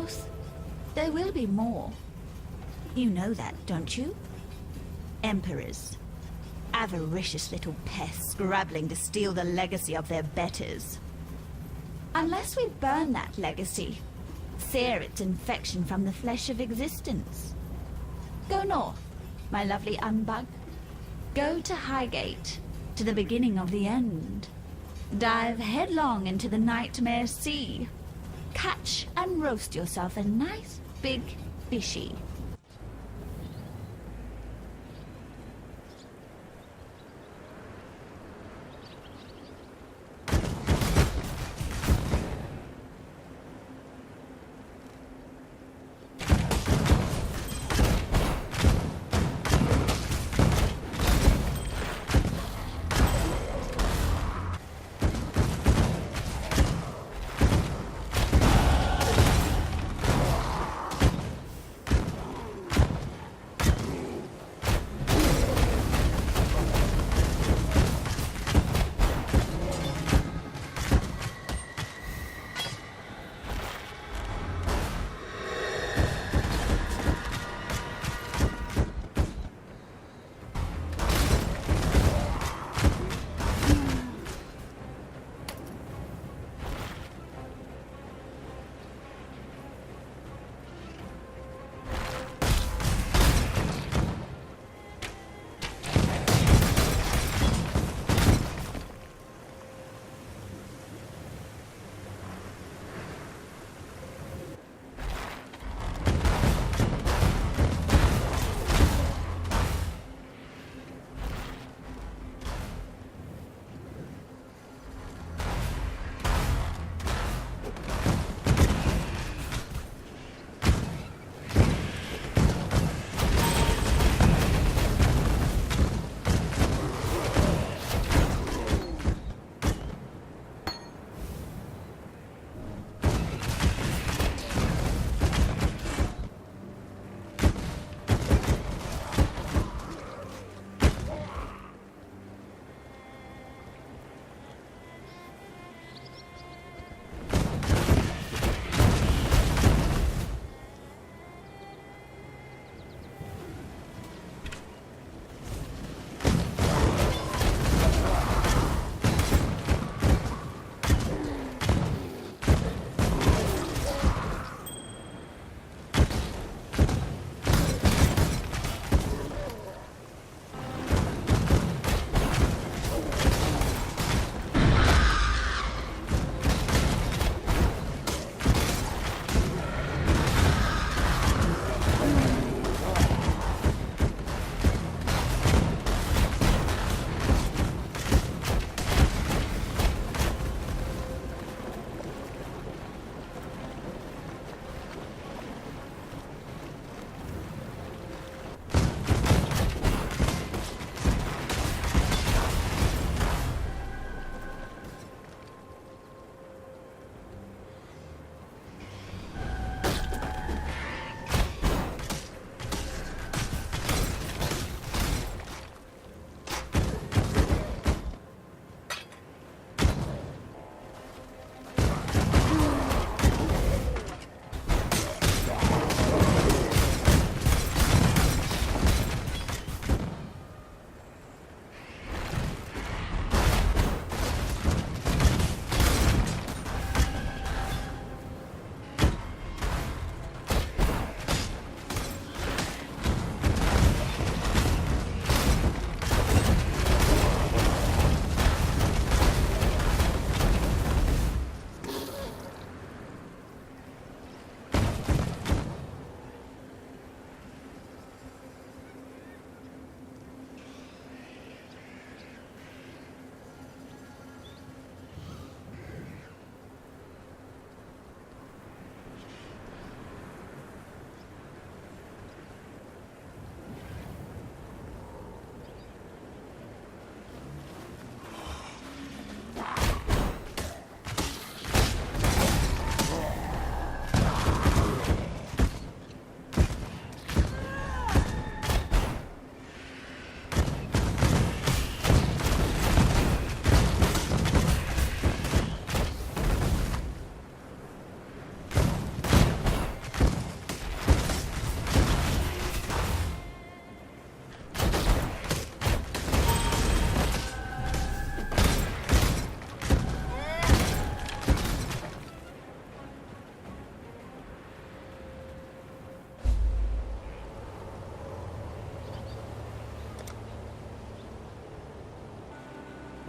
course, there will be more. You know that, don't you? Emperors. Avaricious little pests scrabbling to steal the legacy of their betters. Unless we burn that legacy, sear its infection from the flesh of existence. Go north, my lovely unbug. Go to Highgate, to the beginning of the end. Dive headlong into the nightmare sea. Catch and roast yourself a nice big fishy.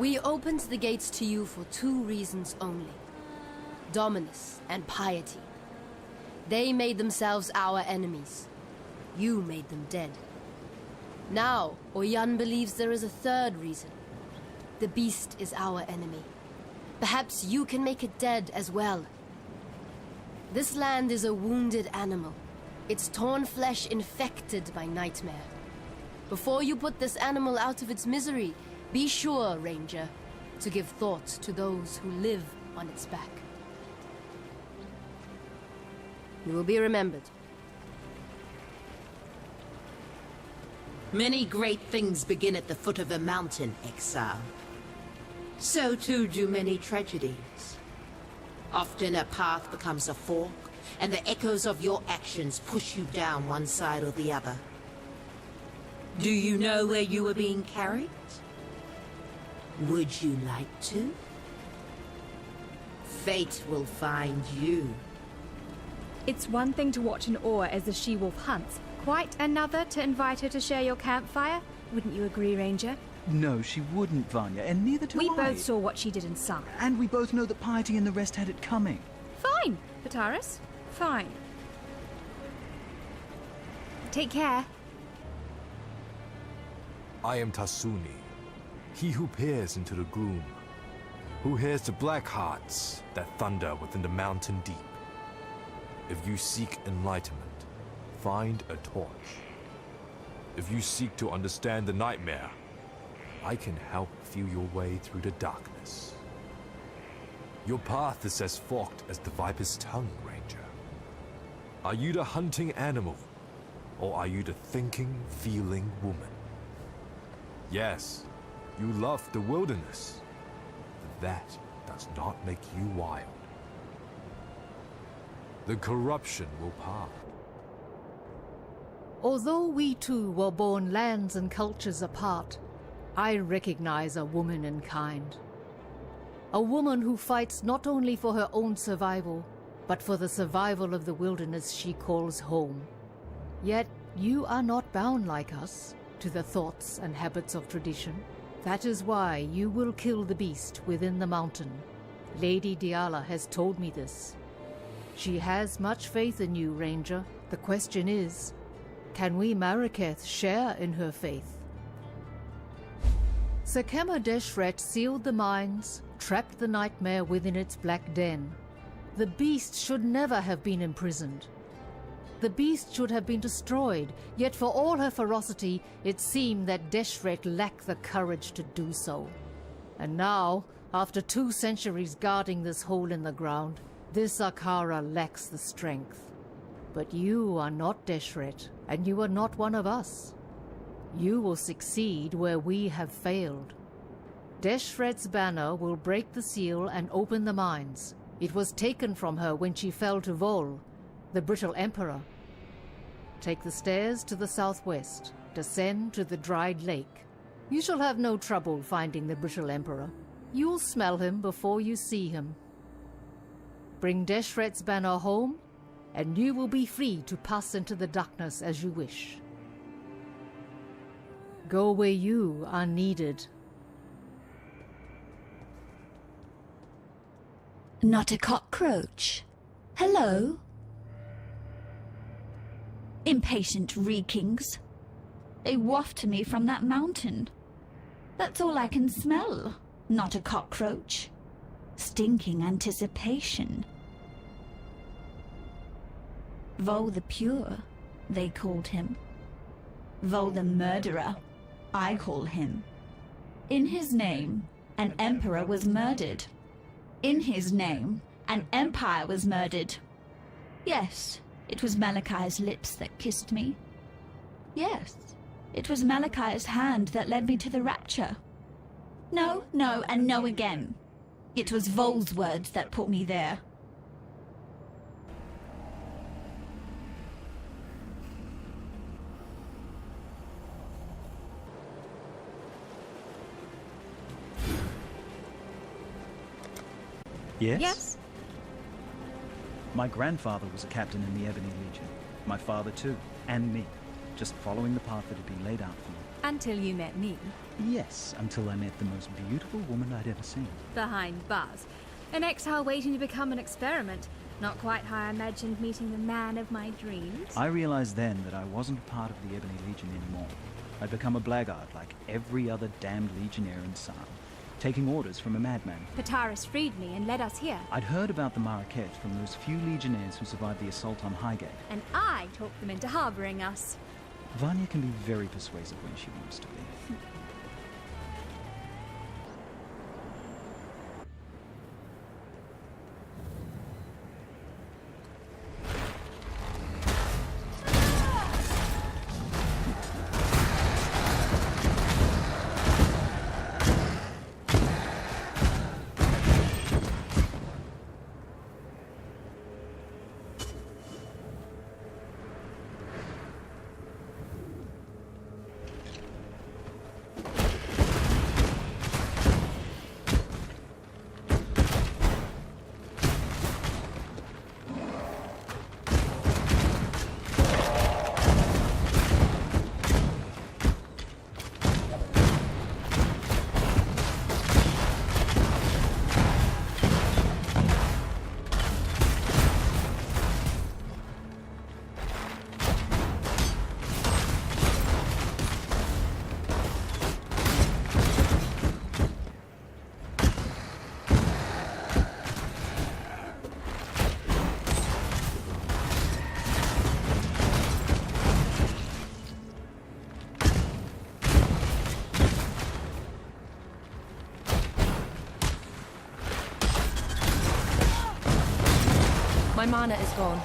We opened the gates to you for two reasons only. Dominus and piety. They made themselves our enemies. You made them dead. Now, Oyun believes there is a third reason. The beast is our enemy. Perhaps you can make it dead as well. This land is a wounded animal. Its torn flesh infected by nightmare. Before you put this animal out of its misery, be sure, Ranger, to give thought to those who live on its back. You will be remembered. Many great things begin at the foot of a mountain, Exile. So too do many tragedies. Often a path becomes a fork, and the echoes of your actions push you down one side or the other. Do you know where you are being carried? Would you like to? Fate will find you. It's one thing to watch in awe as the she-wolf hunts, quite another to invite her to share your campfire. Wouldn't you agree, Ranger? No, she wouldn't, Vanja, and neither do I. We both saw what she did in summer. And we both know that Piety and the rest had it coming. Fine, Petarus. Fine. Take care. I am Tasuni, he who peers into the gloom, who hears the black hearts that thunder within the mountain deep. If you seek enlightenment, find a torch. If you seek to understand the nightmare, I can help feel your way through the darkness. Your path is as forked as the viper's tongue, Ranger. Are you the hunting animal, or are you the thinking, feeling woman? Yes, you love the wilderness, but that does not make you wild. The corruption will pass. Although we two were born lands and cultures apart, I recognize a woman in kind. A woman who fights not only for her own survival, but for the survival of the wilderness she calls home. Yet you are not bound like us to the thoughts and habits of tradition. That is why you will kill the beast within the mountain. Lady Diala has told me this. She has much faith in you, Ranger. The question is, can we Maraketh share in her faith? Sekema Deshret sealed the mines, trapped the nightmare within its black den. The beast should never have been imprisoned. The beast should have been destroyed, yet for all her ferocity, it seemed that Deshret lacked the courage to do so. And now, after 2 centuries guarding this hole in the ground, this Akara lacks the strength. But you are not Deshret, and you are not one of us. You will succeed where we have failed. Deshret's banner will break the seal and open the mines. It was taken from her when she fell to Voll, the brittle emperor. Take the stairs to the southwest, descend to the dried lake. You shall have no trouble finding the brittle emperor. You'll smell him before you see him. Bring Deshret's banner home, and you will be free to pass into the darkness as you wish. Go where you are needed. Not a cockroach. Hello? Impatient reekings. They waft to me from that mountain. That's all I can smell. Not a cockroach. Stinking anticipation. Voll the Pure, they called him. Voll the Murderer, I call him. In his name, an emperor was murdered. In his name, an empire was murdered. Yes, it was Malachi's lips that kissed me. Yes, it was Malachi's hand that led me to the rapture. No, no, and no again. It was Voll's words that put me there. Yes? Yes? My grandfather was a captain in the Ebony Legion. My father too, and me. Just following the path that had been laid out for me. Until you met me. Yes, until I met the most beautiful woman I'd ever seen. Behind bars. An exile waiting to become an experiment. Not quite how I imagined meeting the man of my dreams. I realized then that I wasn't a part of the Ebony Legion anymore. I'd become a blackguard like every other damned legionnaire in Sarn, taking orders from a madman. Petarus freed me and led us here. I'd heard about the Marrakech from those few legionnaires who survived the assault on Highgate. And I talked them into harboring us. Vanja can be very persuasive when she wants to be. My mana is gone.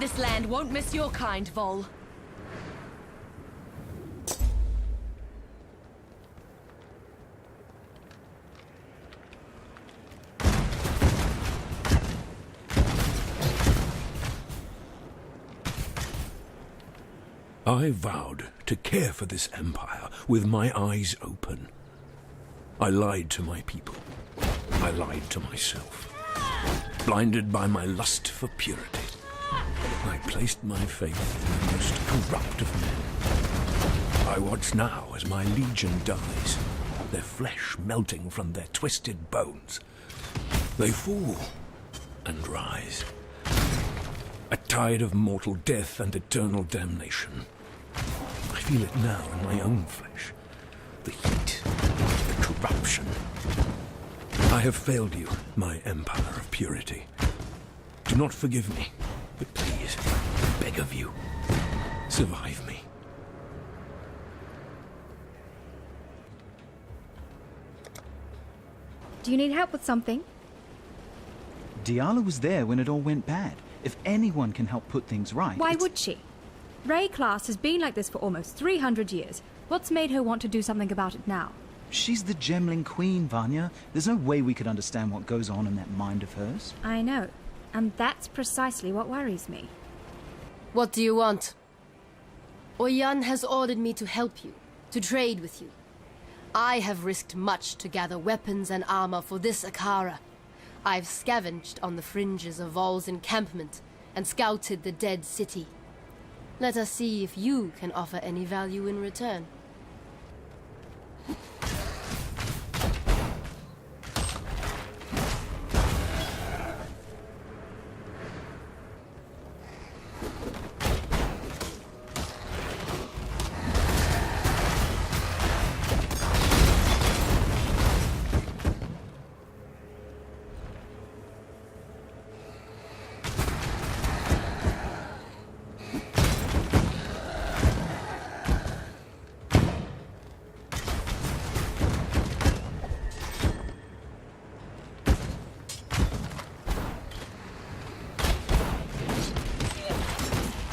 This land won't miss your kind, Voll. I vowed to care for this empire with my eyes open. I lied to my people. I lied to myself. Blinded by my lust for purity, I placed my faith in the most corrupt of men. I watch now as my legion dies, their flesh melting from their twisted bones. They fall and rise. A tide of mortal death and eternal damnation. I feel it now in my own flesh. The heat, the corruption. I have failed you, my empire of purity. Do not forgive me, but please, I beg of you, survive me. Do you need help with something? Diala was there when it all went bad. If anyone can help put things right... Why would she? Rayclass has been like this for almost 300 years. What's made her want to do something about it now? She's the Gemling Queen, Vanja. There's no way we could understand what goes on in that mind of hers. I know. And that's precisely what worries me. What do you want? Oyun has ordered me to help you, to trade with you. I have risked much to gather weapons and armor for this Akara. I've scavenged on the fringes of Voll's encampment and scouted the dead city. Let us see if you can offer any value in return.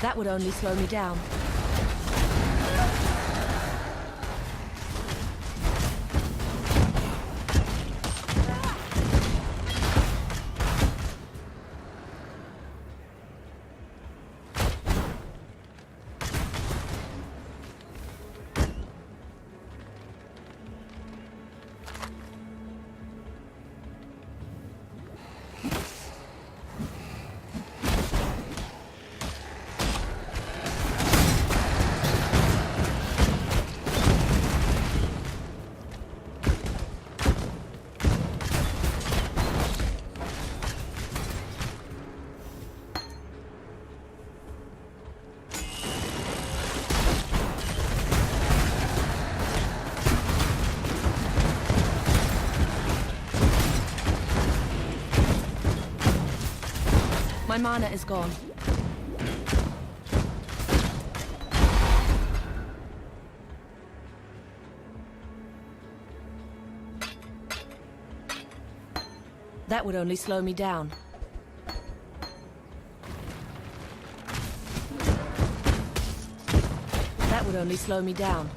That would only slow me down. My mana is gone. That would only slow me down. That would only slow me down.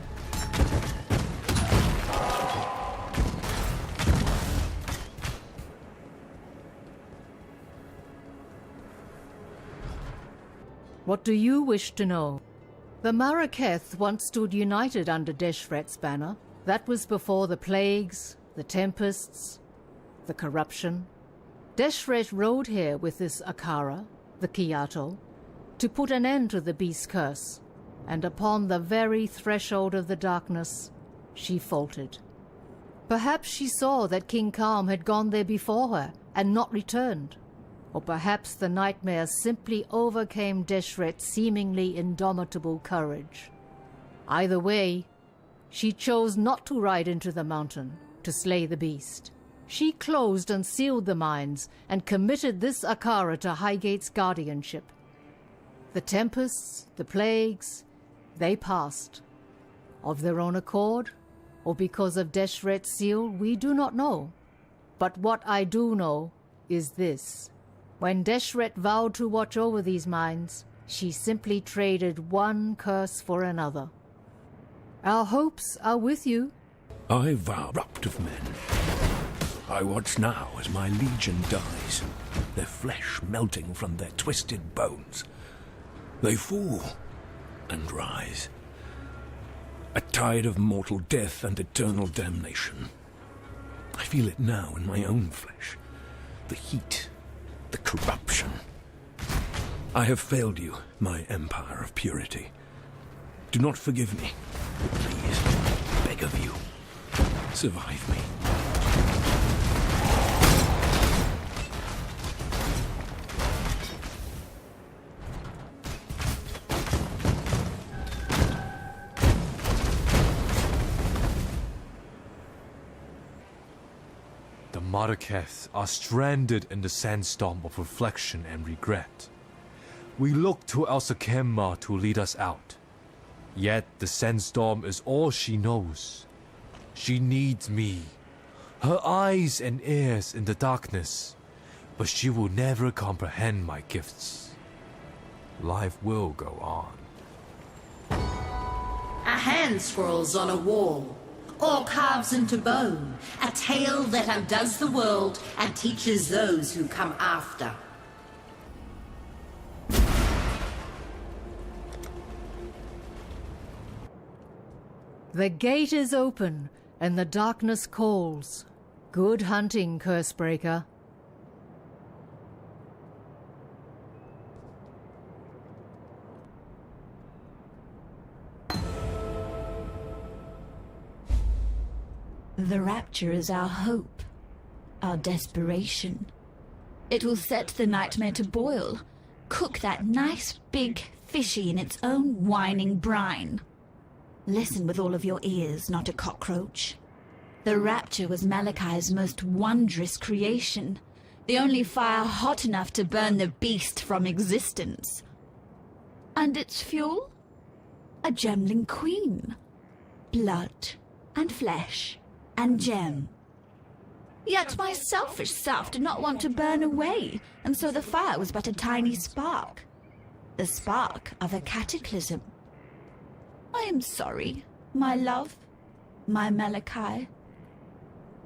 What do you wish to know? The Maraketh once stood united under Deshret's banner. That was before the plagues, the tempests, the corruption. Deshret rode here with this Akara, the Kiato, to put an end to the beast's curse, and upon the very threshold of the darkness, she faltered. Perhaps she saw that King Calm had gone there before her and not returned. Or perhaps the nightmare simply overcame Deshret's seemingly indomitable courage. Either way, she chose not to ride into the mountain to slay the beast. She closed and sealed the mines and committed this Akara to Highgate's guardianship. The tempests, the plagues, they passed. Of their own accord, or because of Deshret's seal, we do not know. But what I do know is this. When Deshret vowed to watch over these mines, she simply traded one curse for another. Our hopes are with you. I vow corrupt of men. I watch now as my legion dies, their flesh melting from their twisted bones. They fall and rise. A tide of mortal death and eternal damnation. I feel it now in my own flesh. The heat, the corruption. I have failed you, my empire of purity. Do not forgive me. Please, beg of you, survive me. The Maraketh are stranded in the sandstorm of reflection and regret. We look to Elsakemma to lead us out. Yet the sandstorm is all she knows. She needs me, her eyes and ears in the darkness, but she will never comprehend my gifts. Life will go on. A hand scrolls on a wall, or carves into bone, a tale that undoes the world and teaches those who come after. The gate is open, and the darkness calls. Good hunting, Cursebreaker. The rapture is our hope, our desperation. It will set the nightmare to boil, cook that nice big fishy in its own whining brine. Listen with all of your ears, not a cockroach. The rapture was Malachi's most wondrous creation, the only fire hot enough to burn the beast from existence. And its fuel? A gemling queen. Blood and flesh and gem. Yet my selfish self did not want to burn away, and so the fire was but a tiny spark. The spark of a cataclysm. I am sorry, my love, my Malachi.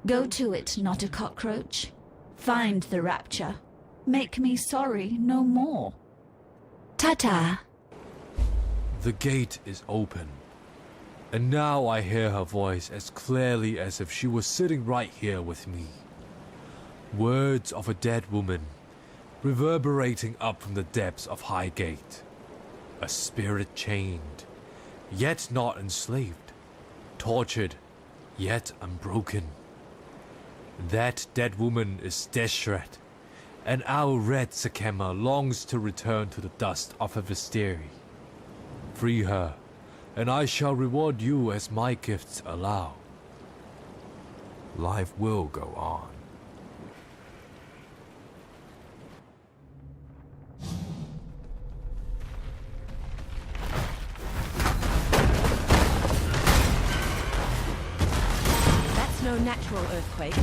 Go to it, not a cockroach. Find the rapture. Make me sorry no more. Ta-ta. The gate is open. And now I hear her voice as clearly as if she was sitting right here with me. Words of a dead woman, reverberating up from the depths of Highgate. A spirit chained, yet not enslaved. Tortured, yet unbroken. That dead woman is Deshret, and our red Sakema longs to return to the dust of her Visteri. Free her, and I shall reward you as my gifts allow. Life will go on. That's no natural earthquake.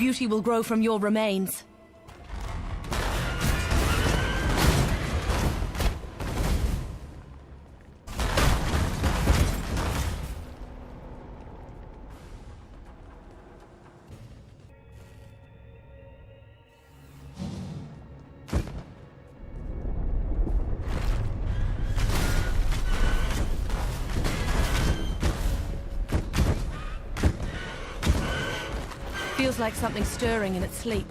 Beauty will grow from your remains. Feels like something stirring in its sleep.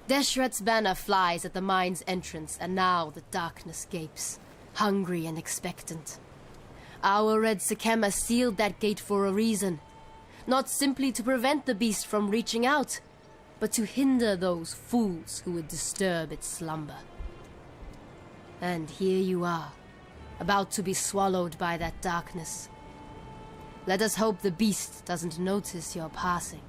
Deshret's banner flies at the mine's entrance, and now the darkness gapes, hungry and expectant. Our red Sekema sealed that gate for a reason. Not simply to prevent the beast from reaching out, but to hinder those fools who would disturb its slumber. And here you are, about to be swallowed by that darkness. Let us hope the beast doesn't notice your passing.